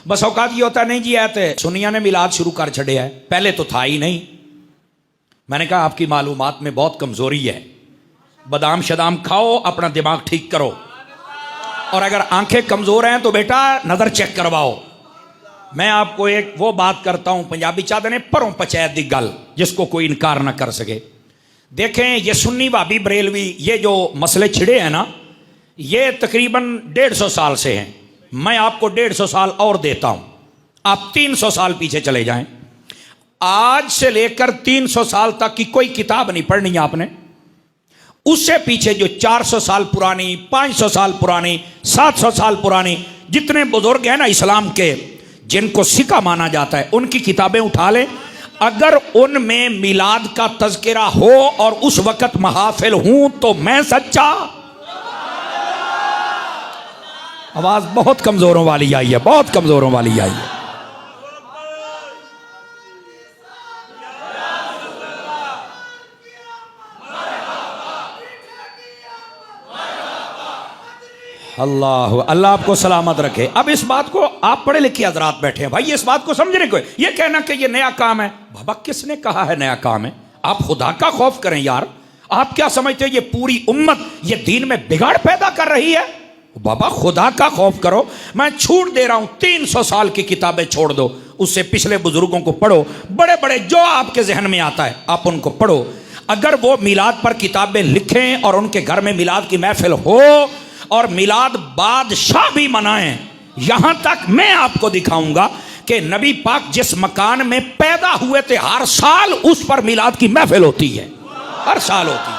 बस औकात ये होता नहीं जी आते सुनिया ने मिलाद शुरू कर छड़े है, पहले तो था ही नहीं। मैंने कहा आपकी मालूमात में बहुत कमजोरी है, बादाम शदाम खाओ, अपना दिमाग ठीक करो, और अगर आंखें कमजोर हैं तो बेटा नजर चेक करवाओ। मैं आपको एक वो बात करता हूं, पंजाबी चाहते ने परों पंचायत दी गल जिसको कोई इनकार ना कर सके। देखें ये सुन्नी भाभी बरेलवी ये जो मसले छिड़े हैं ना, ये तकरीबन 150 साल से हैं। मैं आपको 150 साल और देता हूं, आप 300 साल पीछे चले जाएं। आज से लेकर 300 साल तक की कोई किताब नहीं पढ़नी है आपने। उससे पीछे जो 400 साल पुरानी, 500 साल पुरानी, 700 साल पुरानी जितने बुजुर्ग हैं ना इस्लाम के, जिनको सिक्का माना जाता है, उनकी किताबें उठा लें। अगर उनमें मिलाद का तज़किरा हो और उस वक्त महाफिल हूं तो मैं सच्चा। आवाज बहुत कमजोरों वाली आई है, बहुत कमजोरों वाली आई है। अल्लाह अल्लाह आपको सलामत रखे। अब इस बात को आप पढ़े लिखे हजरात बैठे हैं भाई, इस बात को समझने को, ये कहना कि ये नया काम है, बाबा किसने कहा है नया काम है? आप खुदा का खौफ करें यार। आप क्या समझते हैं ये पूरी उम्मत ये दीन में बिगाड़ पैदा कर रही है? बाबा खुदा का खौफ करो। मैं छूट दे रहा हूं, 300 साल की किताबें छोड़ दो, उससे पिछले बुजुर्गों को पढ़ो, बड़े बड़े जो आपके जहन में आता है आप उनको पढ़ो। अगर वो मिलाद पर किताबें लिखें और उनके घर में मिलाद की महफिल हो और मिलाद बादशाह भी मनाएं, यहां तक मैं आपको दिखाऊंगा कि नबी पाक जिस मकान में पैदा हुए थे हर साल उस पर मिलाद की महफिल होती है, हर साल होती है।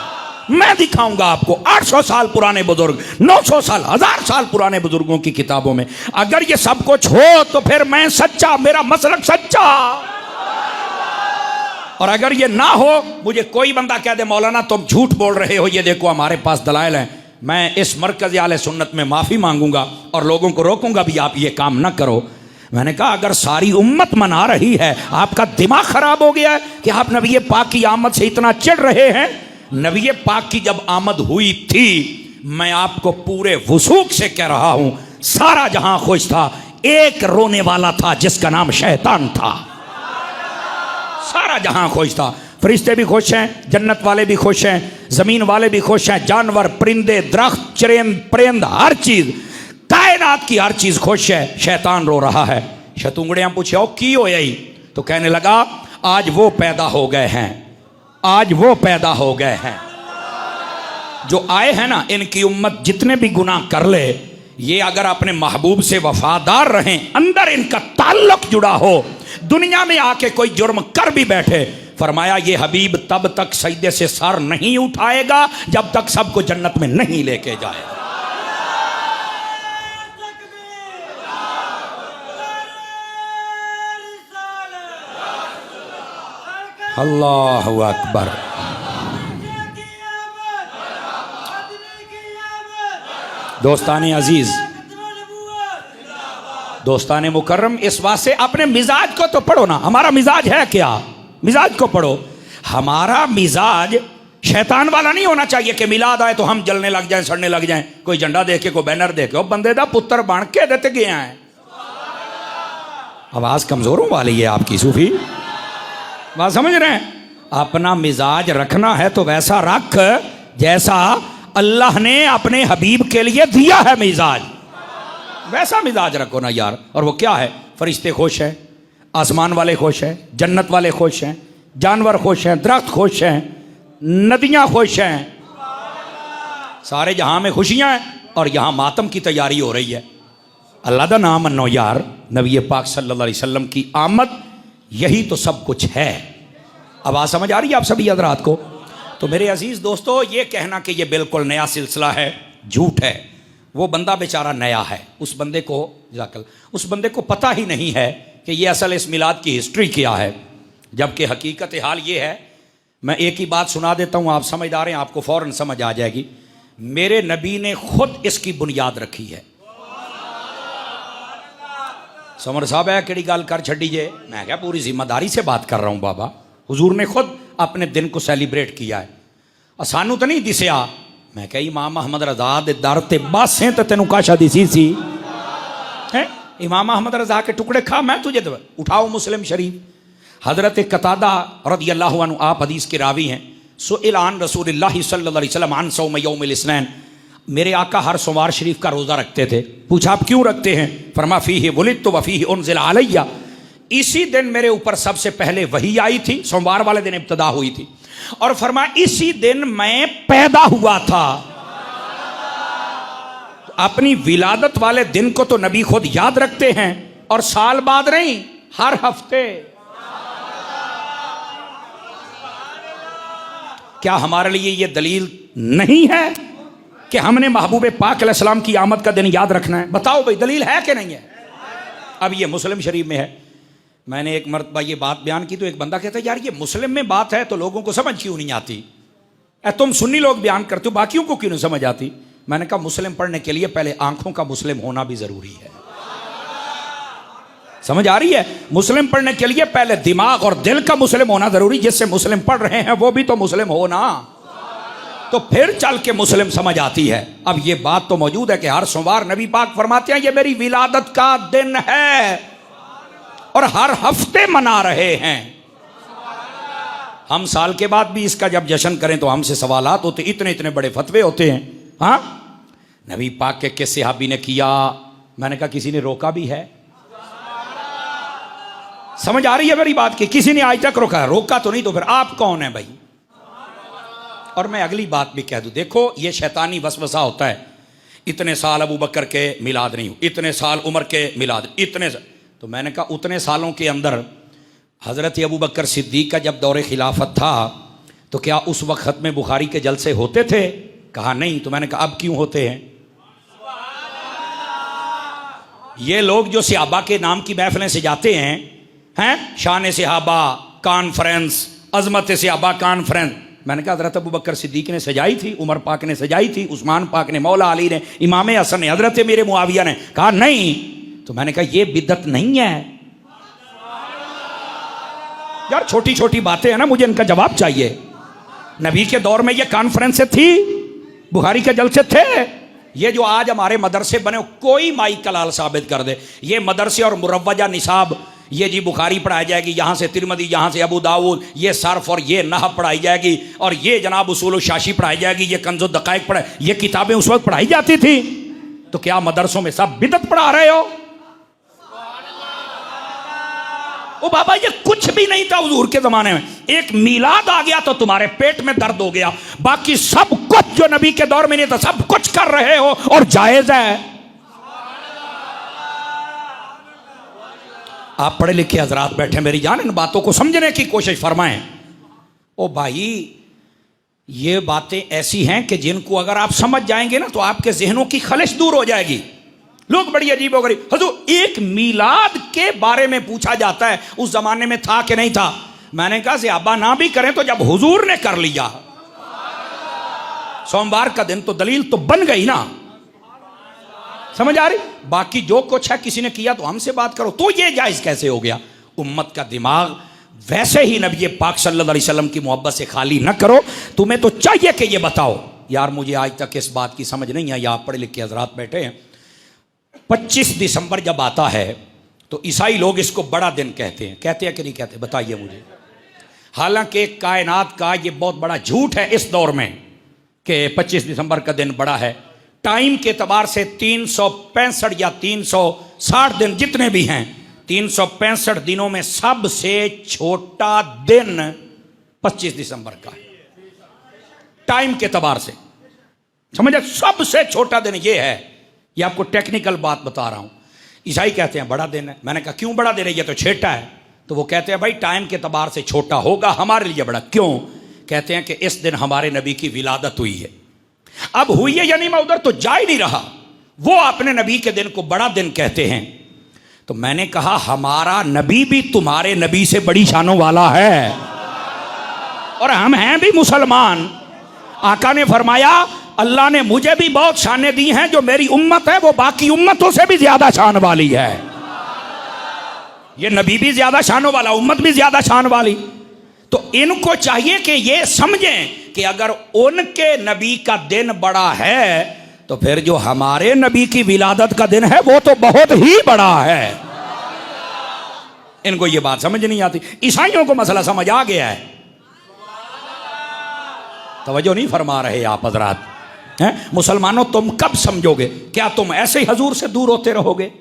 मैं दिखाऊंगा आपको 800 साल पुराने बुजुर्ग, 900 साल, 1000 साल पुराने बुजुर्गों की किताबों में। अगर ये सब कुछ हो तो फिर मैं सच्चा, मेरा मसलक सच्चा। और अगर ये ना हो, मुझे कोई बंदा कह दे मौलाना तुम झूठ बोल रहे हो, ये देखो हमारे पास दलाइल हैं, मैं इस मरकज़ आले सुन्नत में माफ़ी मांगूंगा और लोगों को रोकूंगा भी आप ये काम ना करो। मैंने कहा अगर सारी उम्मत मना रही है, आपका दिमाग खराब हो गया है कि आप नबी पाक की आमद से इतना चिढ़ रहे हैं। नबी पाक की जब आमद हुई थी, मैं आपको पूरे वसूख से कह रहा हूं, सारा जहां खुश था, एक रोने वाला था जिसका नाम शैतान था। सारा जहां खुश था, फरिश्ते भी खुश हैं, जन्नत वाले भी खुश हैं, जमीन वाले भी खुश हैं, जानवर, परिंदे, दरख्त, चरेंद, परिंद, हर चीज, कायनात की हर चीज खुश है। शैतान रो रहा है। शतुंगड़ियां पूछे ओ की हो यही? तो कहने लगा आज वो पैदा हो गए हैं, आज वो पैदा हो गए हैं जो आए हैं ना, इनकी उम्मत जितने भी गुनाह कर ले, ये अगर अपने महबूब से वफादार रहें, अंदर इनका ताल्लुक जुड़ा हो, दुनिया में आके कोई जुर्म कर भी बैठे, फरमाया ये हबीब तब तक सजदे से सर नहीं उठाएगा जब तक सबको जन्नत में नहीं लेके जाएगा। अल्लाहु अकबर। दोस्ताने अजीज, दोस्ताने मुकर्रम, इस बात से अपने मिजाज को तो पढ़ो ना, हमारा मिजाज है क्या? मिजाज को पढ़ो। हमारा मिजाज शैतान वाला नहीं होना चाहिए कि मिलाद आए तो हम जलने लग जाएं, सड़ने लग जाएं, कोई झंडा देख के, कोई बैनर देख के, वो बंदे दा पुत्र बन के देते गए हैं। आवाज कमजोरों वाली है आपकी सूफी, बात समझ रहे हैं? अपना मिजाज रखना है तो वैसा रख जैसा अल्लाह ने अपने हबीब के लिए दिया है मिजाज, वैसा मिजाज रखो ना यार। और वो क्या है? फरिश्ते खुश हैं, आसमान वाले खुश हैं, जन्नत वाले खुश हैं, जानवर खुश हैं, दरख्त खुश हैं, नदियां खुश हैं, सारे जहां में खुशियां हैं और यहां मातम की तैयारी हो रही है। अल्लाह दा नाम मनो यार। नबी पाक सल्लल्लाहु अलैहि वसल्लम की आमद यही तो सब कुछ है। अब आ समझ आ रही है आप सभी हजरात को? तो मेरे अजीज दोस्तों, ये कहना कि ये बिल्कुल नया सिलसिला है, झूठ है। वो बंदा बेचारा नया है, उस बंदे को उस बंदे को पता ही नहीं है कि ये असल इस मिलाद की हिस्ट्री क्या है, जबकि हकीकत हाल ये है। मैं एक ही बात सुना देता हूँ, आप समझदार हैं, आपको फौरन समझ आ जाएगी। मेरे नबी ने खुद इसकी बुनियाद रखी है। समर साहब है केड़ी गल कर छड़ी जे? मैं क्या पूरी जिम्मेदारी से बात कर रहा हूँ बाबा। हुजूर ने खुद अपने दिन को सेलिब्रेट किया है और सानू तो नहीं दिसया। मैं क्या इमाम अहमद रजा दे दर ते बस हैं तो तेनू काशा दिसी सी है? इमाम अहमद रजा के टुकड़े खा, मैं तुझे दे। उठाओ मुस्लिम शरीफ, हजरत कतादा रदियल्लाहु अन्हु आप हदीस के रावी हैं। सुइल अन रसूलिल्लाह सल्लल्लाहु अलैहि वसल्लम अन सौम यौमिल इस्नैन, मेरे आका हर सोमवार शरीफ का रोज़ा रखते थे। पूछा आप क्यों रखते हैं? फरमा फीहि वुलिदतु व फीहि उनज़िला अलैया, इसी दिन मेरे ऊपर सबसे पहले वही आई थी, सोमवार वाले दिन इब्तिदा हुई थी, और फरमा इसी दिन मैं पैदा हुआ था। अपनी विलादत वाले दिन को तो नबी खुद याद रखते हैं, और साल बाद नहीं, हर हफ्ते। क्या हमारे लिए यह दलील नहीं है कि हमने महबूब पाक अलैहिस्सलाम की आमद का दिन याद रखना है? बताओ भाई, दलील है कि नहीं है? अब ये मुस्लिम शरीफ में है। मैंने एक मरतबा ये बात बयान की तो एक बंदा कहता है यार ये मुस्लिम में बात है तो लोगों को समझ क्यों नहीं आती? तुम सुन्नी लोग बयान करते हो, बाकियों को क्यों नहीं समझ आती? मैंने कहा मुस्लिम पढ़ने के लिए पहले आंखों का मुस्लिम होना भी जरूरी है। समझ आ रही है? मुस्लिम पढ़ने के लिए पहले दिमाग और दिल का मुस्लिम होना जरूरी। जिससे मुस्लिम पढ़ रहे हैं वो भी तो मुस्लिम हो ना, तो फिर चल के मुस्लिम समझ आती है। अब ये बात तो मौजूद है कि हर सोमवार नबी पाक फरमाते हैं ये मेरी विलादत का दिन है, और हर हफ्ते मना रहे हैं। हम साल के बाद भी इसका जब जश्न करें तो हमसे सवालात होते, इतने इतने बड़े फतवे होते हैं। हाँ, नबी पाक के किस सहाबी ने किया? मैंने कहा किसी ने रोका भी है? समझ आ रही है मेरी बात की? किसी ने आज तक रोका तो नहीं, तो फिर आप कौन है भाई? और मैं अगली बात भी कह दूं, देखो ये शैतानी वसवसा होता है, इतने साल अबू बकर के मिलाद नहीं हुई, इतने साल उमर के मिलाद, इतने तो मैंने कहा उतने सालों के अंदर हज़रत अबू बकर सिद्दीक का जब दौरे खिलाफत था तो क्या उस वक्त खत्म बुखारी के जलसे होते थे? कहा नहीं। तो मैंने कहा अब क्यों होते हैं? ये लोग जो सहाबा के नाम की महफिलें सजाते हैं शान सहाबा कॉन्फ्रेंस, अजमत सहाबा कॉन्फ्रेंस, मैंने कहा हज़रत अबू बकर सिद्दीक ने सजाई थी, उमर पाक ने सजाई थी, उस्मान पाक ने, मौला अली ने, इमाम हसन ने, हज़रत मेरे मुआविया ने। कहा नहीं। तो मैंने कहा ये बिदअत नहीं है यार, छोटी छोटी बातें हैं ना, मुझे इनका जवाब चाहिए। नबी के दौर में ये कॉन्फ्रेंसें थी, बुखारी के जलसे थे। ये जो आज हमारे मदरसे बने, कोई माई कलाल साबित कर दे ये मदरसे और मुरव्वजा निसाब, ये जी बुखारी पढ़ाई जाएगी, यहाँ से तिरमिज़ी, यहाँ से अबू दाऊद, ये सर्फ और ये नहव पढ़ाई जाएगी, और ये जनाब उसूल शाशी पढ़ाई जाएगी, ये कंज़ो दक़ाइक़ पढ़ाई, ये किताबें उस वक्त पढ़ाई जाती थी। तो क्या मदरसों में सब बिदअत पढ़ा रहे हो? ओ बाबा ये कुछ भी नहीं था हुजूर के ज़माने में। एक मीलाद आ गया तो तुम्हारे पेट में दर्द हो गया, बाकी सब कुछ जो नबी के दौर में नहीं था सब कुछ कर रहे हो और जायज़ है। आप पढ़े लिखे हजरात बैठे मेरी जान, इन बातों को समझने की कोशिश फरमाएं। ओ भाई ये बातें ऐसी हैं कि जिनको अगर आप समझ जाएंगे ना तो आपके जहनों की खलिश दूर हो जाएगी। लोग बड़ी अजीब हो गई, हुजूर एक मीलाद के बारे में पूछा जाता है, उस जमाने में था कि नहीं था? मैंने कहा सहाबा ना भी करें तो जब हुजूर ने कर लिया, सोमवार का दिन तो दलील तो बन गई ना। समझ आ रही? बाकी जो कुछ है किसी ने किया तो हमसे बात करो, तो ये जायज कैसे हो गया? उम्मत का दिमाग वैसे ही नबी पाक सल्लल्लाहु अलैहि वसल्लम की मोहब्बत से खाली न करो। तुम्हें तो चाहिए कि ये बताओ यार, मुझे आज तक इस बात की समझ नहीं आई। आप पढ़े लिखे हजरात बैठे हैं, 25 दिसंबर जब आता है तो ईसाई लोग इसको बड़ा दिन कहते हैं कि नहीं कहते? बताइए मुझे। हालांकि कायनात का ये बहुत बड़ा झूठ है इस दौर में कि 25 दिसंबर का दिन बड़ा है। टाइम के एतबार से 365 या 360 दिन जितने भी हैं, 365 दिनों में सबसे छोटा दिन 25 दिसंबर का है। टाइम के एतबार से समझे, सबसे छोटा दिन ये है। ये आपको टेक्निकल बात बता रहा हूं। ईसाई कहते हैं बड़ा दिन है। मैंने कहा क्यों बड़ा दिन है? ये तो छोटा है। तो वो कहते हैं भाई टाइम के एतबार से छोटा होगा, हमारे लिए बड़ा। क्यों? कहते हैं कि इस दिन हमारे नबी की विलादत हुई है। अब हुई है यानी मैं उधर तो जा ही नहीं रहा, वो अपने नबी के दिन को बड़ा दिन कहते हैं। तो मैंने कहा हमारा नबी भी तुम्हारे नबी से बड़ी शानों वाला है, और हम हैं भी मुसलमान। आका ने फरमाया अल्लाह ने मुझे भी बहुत शानें दी हैं, जो मेरी उम्मत है वो बाकी उम्मतों से भी ज्यादा शान वाली है। ये नबी भी ज्यादा शानों वाला, उम्मत भी ज्यादा शान वाली। तो इनको चाहिए कि ये समझें कि अगर उनके नबी का दिन बड़ा है तो फिर जो हमारे नबी की विलादत का दिन है वो तो बहुत ही बड़ा है। इनको ये बात समझ नहीं आती। ईसाइयों को मसला समझ आ गया है। तवज्जो नहीं फरमा रहे आप हजरात हैं। मुसलमानों तुम कब समझोगे? क्या तुम ऐसे ही हुजूर से दूर होते रहोगे?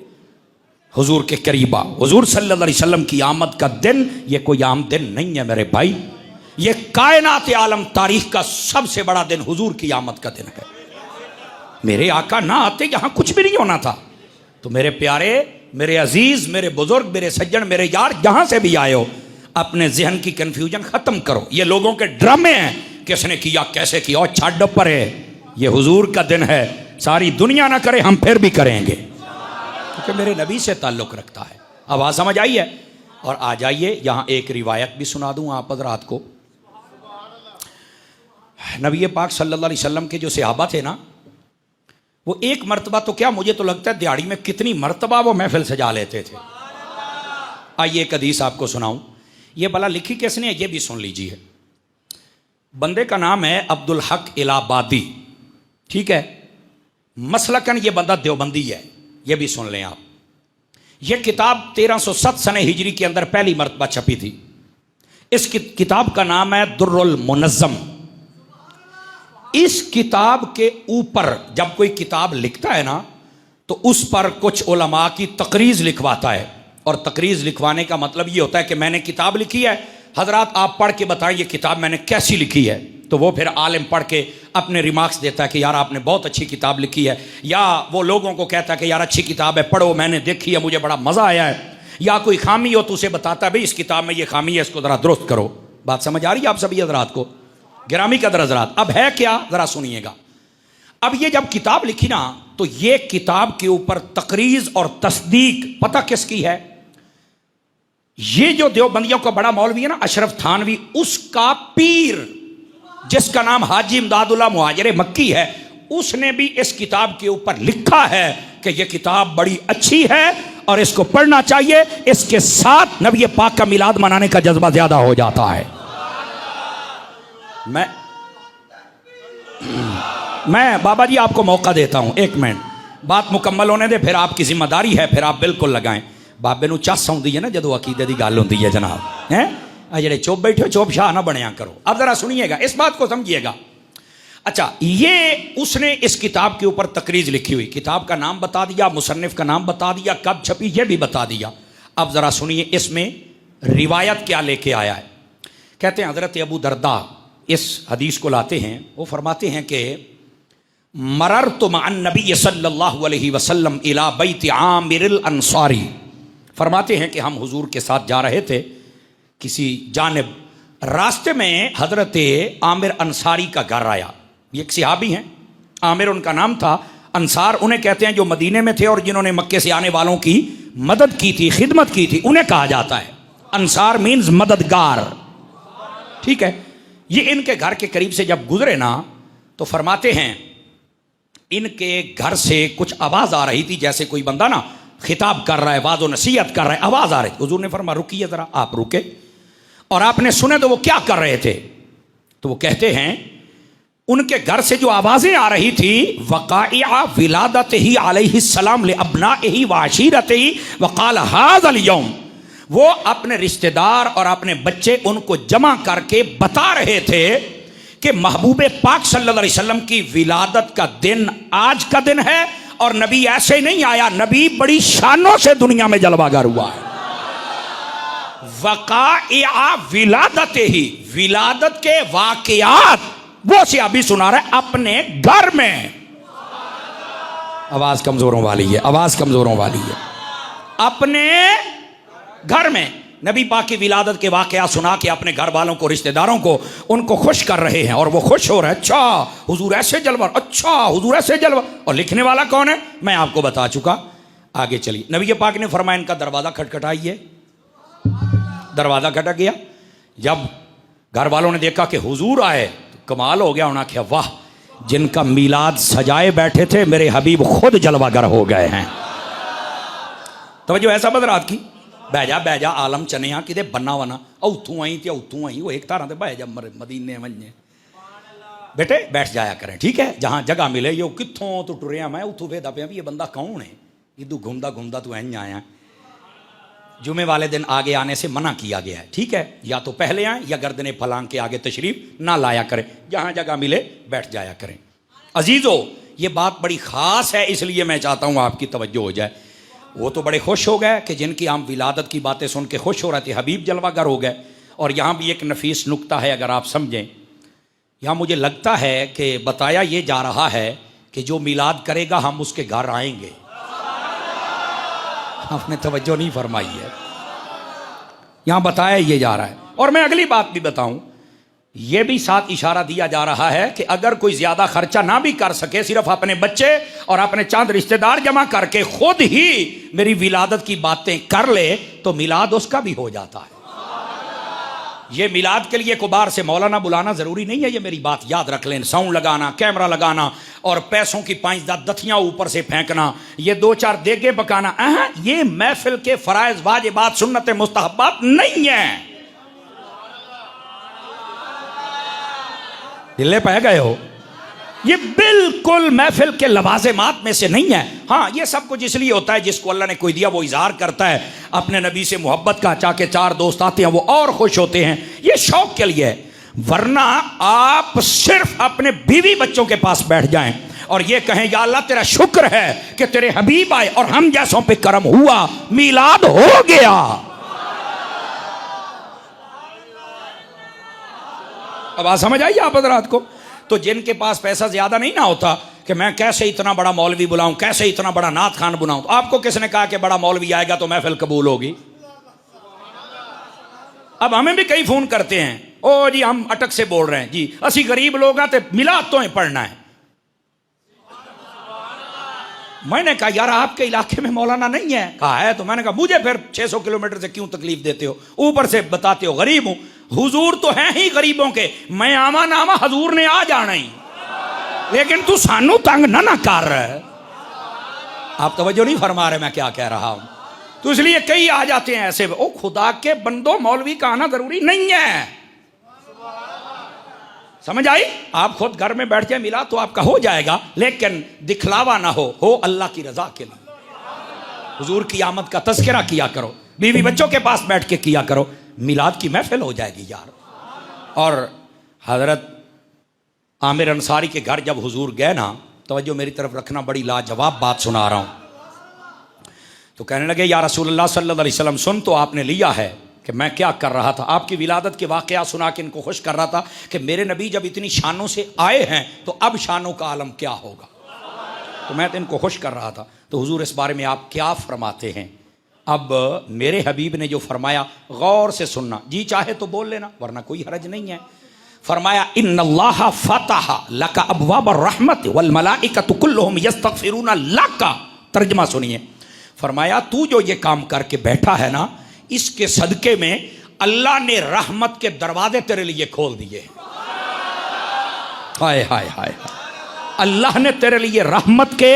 हुजूर के करीबा, हुजूर सल्लल्लाहु अलैहि वसल्लम की आमद का दिन ये कोई आम दिन नहीं है मेरे भाई। ये कायनात आलम तारीख का सबसे बड़ा दिन हुजूर की आमद का दिन है। मेरे आका ना आते यहां कुछ भी नहीं होना था। तो मेरे प्यारे, मेरे अजीज, मेरे बुजुर्ग, मेरे सज्जन, मेरे यार, जहां से भी आए हो, अपने जहन की कंफ्यूजन खत्म करो। ये लोगों के ड्रामे हैं, किसने किया, कैसे किया, और छाड़ पर है। ये हुजूर का दिन है, सारी दुनिया ना करे हम फिर भी करेंगे, क्योंकि मेरे नबी से ताल्लुक रखता है। आवाज समझ आई है? और आ जाइए यहां एक रिवायत भी सुना दूं आप हज़रात को। नबी पाक सल्लल्लाहु अलैहि वसल्लम के जो सहाबा थे ना, वो एक मर्तबा तो क्या, मुझे तो लगता है दिहाड़ी में कितनी मर्तबा वो महफिल सजा लेते थे। आइए एक हदीस आपको सुनाऊं। ये भला लिखी किसने है ये भी सुन लीजिए। बंदे का नाम है अब्दुल हक इलाहाबादी, ठीक है। मसलकन ये बंदा देवबंदी है, ये भी सुन लें आप। ये किताब 1307 सने हिजरी के अंदर पहली मर्तबा छपी थी। इस किताब का नाम है दुर्रुल मुनज़्ज़म। इस किताब के ऊपर जब कोई किताब लिखता है ना, तो उस पर कुछ उलमा की तकरीज लिखवाता है। और तकरीज लिखवाने का मतलब ये होता है कि मैंने किताब लिखी है, हजरात आप पढ़ के बताएं ये किताब मैंने कैसी लिखी है। तो वो फिर आलिम पढ़ के अपने रिमार्क्स देता है कि यार आपने बहुत अच्छी किताब लिखी है, या वो लोगों को कहता है कि यार अच्छी किताब है, पढ़ो, मैंने देखी है, मुझे बड़ा मज़ा आया है। या कोई खामी हो तो उसे बताता है भाई इस किताब में ये खामी है, इसको ज़रा दुरुस्त करो। बात समझ आ रही है आप सभी हजरात को? गिरामी कदर हजरात, अब है क्या ज़रा सुनिएगा। अब ये जब किताब लिखी ना, तो ये किताब के ऊपर तकरीज और तस्दीक पता किसकी है? ये जो देवबंदियों का बड़ा मौलवी है ना, अशरफ थानवी, उसका पीर जिसका नाम हाजी इमदादुल्लाह मुहाजिर मक्की है, उसने भी इस किताब के ऊपर लिखा है कि यह किताब बड़ी अच्छी है और इसको पढ़ना चाहिए। इसके साथ नबी पाक का मिलाद मनाने का जज्बा ज्यादा हो जाता है। मैं बाबा जी आपको मौका देता हूं, एक मिनट बात मुकम्मल होने दे, फिर आपकी जिम्मेदारी है, फिर आप बिल्कुल लगाएं। बाबे नूं चस आउंदी है ना जदों अकीदे दी गल हुंदी है जनाब, हैं जेड़े चुप बैठे हो चुप शाह ना बनिया करो। अब जरा सुनिएगा, इस बात को समझिएगा। अच्छा, ये उसने इस किताब के ऊपर तकरीज लिखी हुई, किताब का नाम बता दिया, मुसन्निफ का नाम बता दिया, कब छपी ये भी बता दिया। अब जरा सुनिए इसमें रिवायत क्या लेके आया है। कहते हैं हजरत अबू दरदा इस हदीस को लाते हैं, वो फरमाते हैं कि मररतु मअन नबी सल्लल्लाहु अलैहि वसल्लम इला बैत आमिर अंसारी। फरमाते हैं कि हम हुजूर के साथ जा रहे थे किसी जानिब, रास्ते में हजरत आमिर अंसारी का घर आया। ये एक सहाबी हैं, आमिर उनका नाम था, अंसार उन्हें कहते हैं जो मदीने में थे और जिन्होंने मक्के से आने वालों की मदद की थी, खिदमत की थी, उन्हें कहा जाता है। अंसार मीन्स मददगार, ठीक है। ये इनके घर के करीब से जब गुजरे ना, तो फरमाते हैं इनके घर से कुछ आवाज आ रही थी, जैसे कोई बंदा ना खिताब कर रहा है, वाज़ो नसीहत कर रहा है, आवाज आ रही थी। हुजूर ने फरमाया रुकिए जरा, आप रुके और आपने सुने तो वो क्या कर रहे थे। तो वो कहते हैं उनके घर से जो आवाजें आ रही थी, वक़ाइआ विलादत ही अलैहिस्सलाम ले अब्नाइही व अशीरतिही वक़ाल हाज़ल यौम। वो अपने रिश्तेदार और अपने बच्चे उनको जमा करके बता रहे थे कि महबूब पाक सल्लल्लाहु अलैहि वसल्लम की विलादत का दिन आज का दिन है, और नबी ऐसे ही नहीं आया, नबी बड़ी शानों से दुनिया में जलवागर हुआ है। वक़ाइआ विलादत ही, विलादत के वाक़ियात वो से अभी सुना रहा है अपने घर में। आवाज कमजोरों वाली है, आवाज कमजोरों वाली है। अपने घर में नबी पाक की विलादत के वाक़या सुना के अपने घर वालों को, रिश्तेदारों को, उनको खुश कर रहे हैं और वो खुश हो रहे हैं। अच्छा हुजूर ऐसे जलवा, अच्छा हुजूर ऐसे जलवा। और लिखने वाला कौन है मैं आपको बता चुका। आगे चलिए, नबी पाक ने फरमाया इनका दरवाज़ा खटखटाइए। दरवाज़ा खटक गया। जब घर वालों ने देखा कि हुजूर आए तो कमाल हो गया। उन्होंने कहा वाह, जिनका मीलाद सजाए बैठे थे मेरे हबीब खुद जलवागर हो गए हैं। तवज्जो है सब हज़रात की। बह जा आलम चने कि बन्ना वना उतों आई तो उतों आई, वो एक तारा से बह जा मदीने वने बेटे बैठ जाया करें, ठीक है, जहां जगह मिले। यो कित्थों तो टुरिया मैं उथू वेदा पे भी ये बंदा कौन है, इदू घूमदा घूमदा तू इंज आया। जुमे वाले दिन आगे आने से मना किया गया है, ठीक है, या तो पहले आए या गर्दने फलांग के आगे तशरीफ ना लाया करें, जहां जगह मिले बैठ जाया करें। अजीजों, ये बात बड़ी ख़ास है, इसलिए मैं चाहता हूँ आपकी तवज्जो हो जाए। वो तो बड़े खुश हो गए कि जिनकी हम विलादत की बातें सुन के खुश हो रहे थे, हबीब जलवागर हो गए। और यहाँ भी एक नफीस नुक्ता है, अगर आप समझें, यहाँ मुझे लगता है कि बताया ये जा रहा है कि जो मिलाद करेगा हम उसके घर आएंगे। आपने तवज्जो नहीं फरमाई है, यहाँ बताया ये जा रहा है। और मैं अगली बात भी बताऊं, ये भी साथ इशारा दिया जा रहा है कि अगर कोई ज्यादा खर्चा ना भी कर सके, सिर्फ अपने बच्चे और अपने चंद रिश्तेदार जमा करके खुद ही मेरी विलादत की बातें कर ले तो मिलाद उसका भी हो जाता है। ये मिलाद के लिए कुबार से मौलाना बुलाना जरूरी नहीं है, ये मेरी बात याद रख लें। साउंड लगाना, कैमरा लगाना और पैसों की 5-10 दथियां ऊपर से फेंकना, ये 2-4 देगे पकाना, ये महफिल के फराइज वाजिबात सुन्नत मुस्तहब्बात नहीं है। दिल्ले पै गए हो, ये बिल्कुल महफिल के लवाज़िमात में से नहीं है। हाँ, ये सब कुछ इसलिए होता है जिसको अल्लाह ने कोई दिया वो इजहार करता है अपने नबी से मोहब्बत का, चाके 4 दोस्त आते हैं वो और खुश होते हैं, ये शौक के लिए है। वरना आप सिर्फ अपने बीवी बच्चों के पास बैठ जाएं और ये कहें या अल्लाह तेरा शुक्र है कि तेरे हबीब आए और हम जैसों पे करम हुआ, मिलाद हो गया। अब आ समझ आई आप हज़रात को? तो जिनके पास पैसा ज्यादा नहीं ना होता कि मैं कैसे इतना बड़ा मौलवी बुलाऊं, कैसे इतना बड़ा नात खान बुलाऊं, तो आपको किसने कहा कि बड़ा मौलवी आएगा तो महफिल कबूल होगी? अब हमें भी कई फोन करते हैं, ओ जी हम अटक से बोल रहे हैं जी, असी गरीब लोग हैं तो मिलाद तो पढ़ना है। मैंने कहा यार आपके इलाके में मौलाना नहीं है? कहा है। तो मैंने कहा मुझे फिर 600 किलोमीटर से क्यों तकलीफ देते हो, ऊपर से बताते हो गरीब हूं। हुजूर तो हैं ही गरीबों के, मैं आमा नामा हजूर ने आ जाना ही, लेकिन तू सानू तंग ना कर। आप तवज्जो नहीं फरमा रहे मैं क्या कह रहा हूं। तो इसलिए कई आ जाते हैं ऐसे, ओ खुदा के बंदो मौलवी का आना जरूरी नहीं है। समझ आई? आप खुद घर में बैठ के मिला तो आपका हो जाएगा, लेकिन दिखलावा ना हो अल्लाह की रजा के लिए। हुजूर की आमद का तज़किरा किया करो, बीवी बच्चों के पास बैठ के किया करो, मिलाद की महफिल हो जाएगी यार। और हजरत आमिर अंसारी के घर जब हुजूर गए ना, तवज्जो मेरी तरफ रखना, बड़ी लाजवाब बात सुना रहा हूं। तो कहने लगे या रसूलुल्लाह सल्लल्लाहु अलैहि वसल्लम, सुन तो आपने लिया है कि मैं क्या कर रहा था, आपकी विलादत के वाक़या सुना के इनको खुश कर रहा था कि मेरे नबी जब इतनी शानों से आए हैं तो अब शानों का आलम क्या होगा। तो मैं तो इनको खुश कर रहा था। तो हुजूर इस बारे में आप क्या फरमाते हैं? अब मेरे हबीब ने जो फरमाया गौर से सुनना, जी चाहे तो बोल लेना वरना कोई हरज नहीं है। फरमाया इन्नल्लाह फतह लका अबवाब रहमत वल मलाइकतु कुल्लुहुम यस्तगफिरूना लका। तर्जुमा सुनिए, फरमाया तू जो ये काम करके बैठा है ना, इसके सदके में अल्लाह ने रहमत के दरवाजे तेरे लिए खोल दिए। हाय हाय हाय, अल्लाह ने तेरे लिए रहमत के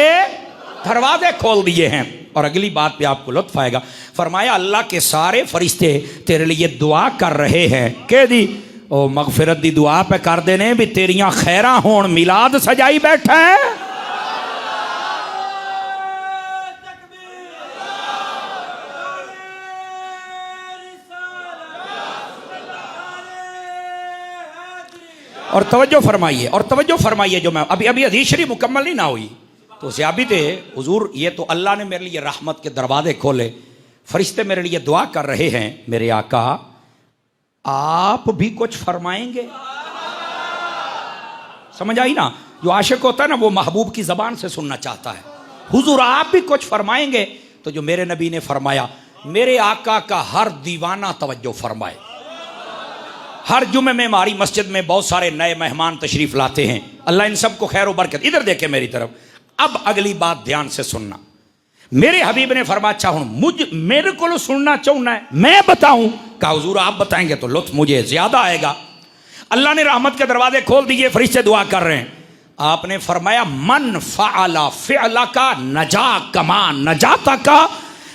दरवाजे खोल दिए हैं। और अगली बात पे आपको लुत्फ आएगा, फरमाया अल्लाह के सारे फरिश्ते तेरे लिए दुआ कर रहे हैं के दी ओ मगफिरत दी दुआ पे कर देने भी तेरियां खैरा होण, मिलाद सजाई बैठा है। और तवज्जो फरमाइए जो मैं अभी हदीस शरीफ मुकम्मल नहीं ना हुई तो ज़्याबित है हुजूर, ये तो अल्लाह ने मेरे लिए रहमत के दरवाजे खोले, फरिश्ते मेरे लिए दुआ कर रहे हैं। मेरे आका आप भी कुछ फरमाएंगे? समझ आई ना? जो आशिक होता है ना वो महबूब की जबान से सुनना चाहता है। हुजूर आप भी कुछ फरमाएंगे? तो जो मेरे नबी ने फरमाया, मेरे आका का हर दीवाना तवज्जो फरमाए। हर जुमे में हमारी मस्जिद में बहुत सारे नए मेहमान तशरीफ लाते हैं, अल्लाह इन सबको खैर बरकत। इधर देखे मेरी तरफ, अब अगली बात ध्यान से सुनना। मेरे हबीब ने फरमाया अच्छा हूं मेरे को सुनना चाहना है, मैं बताऊं? कहा हुजूर आप बताएंगे तो लुत्फ मुझे ज्यादा आएगा। अल्लाह ने रहमत के दरवाजे खोल दिए, फरिश्ते दुआ कर रहे हैं। आपने फरमाया मन फ़अला फ़िअला का नजा कमा नजाता का।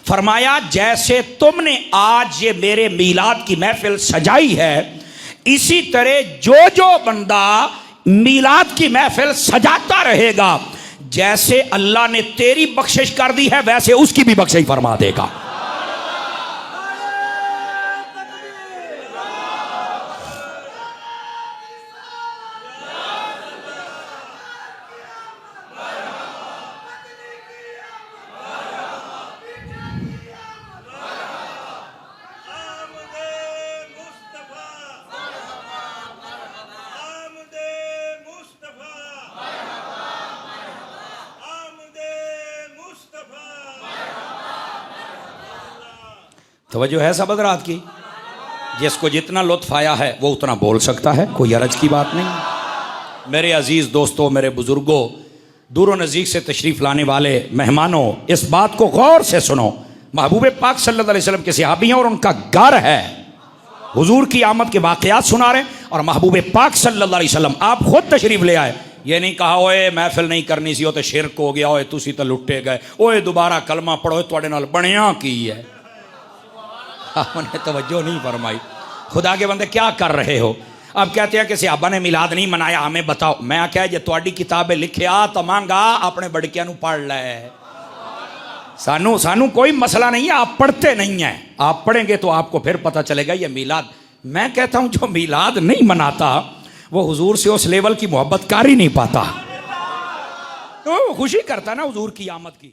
फरमाया जैसे तुमने आज ये मेरे मीलाद की महफिल सजाई है, इसी तरह जो बंदा मीलाद की महफिल सजाता रहेगा, जैसे अल्लाह ने तेरी बख्शिश कर दी है वैसे उसकी भी बख्शिश फरमा देगा। तवज्जो है सब हज़रात की। जिसको जितना लुत्फ़ आया है वो उतना बोल सकता है, कोई हरज की बात नहीं। मेरे अजीज़ दोस्तों, मेरे बुज़ुर्गों, दूर नज़दीक से तशरीफ़ लाने वाले मेहमानों, इस बात को गौर से सुनो। महबूब पाक सल्लल्लाहु अलैहि वसल्लम के सहाबी हैं और उनका घर है। हुजूर की आमद के वाक़यात सुना रहे और महबूब पाक सल्लल्लाहु अलैहि वसल्लम आप खुद तशरीफ़ ले आए। ये नहीं कहा ओए महफिल नहीं करनी सी, ओ तो शिरक हो गया, ओए तुसी तो लुट्टे गए, ओए दोबारा कलमा पढ़ो तुहाडे नाल बनिया की है। आपने तवज्जो नहीं फरमाई। खुदा के बंदे क्या कर रहे हो? अब कहते हैं कि सहाबा ने मिलाद नहीं मनाया, हमें बताओ। मैं क्या जे तुहाडी किताबें लिखिया तो मांगा अपने बड़कियां नू पढ़ ले। सानू सानू कोई मसला नहीं है, आप पढ़ते नहीं हैं। आप पढ़ेंगे तो आपको फिर पता चलेगा ये मिलाद। मैं कहता हूं जो मिलाद नहीं मनाता वो हुजूर से उस लेवल की मोहब्बत कर ही नहीं पाता। तो खुशी करता ना हुजूर की आमद की।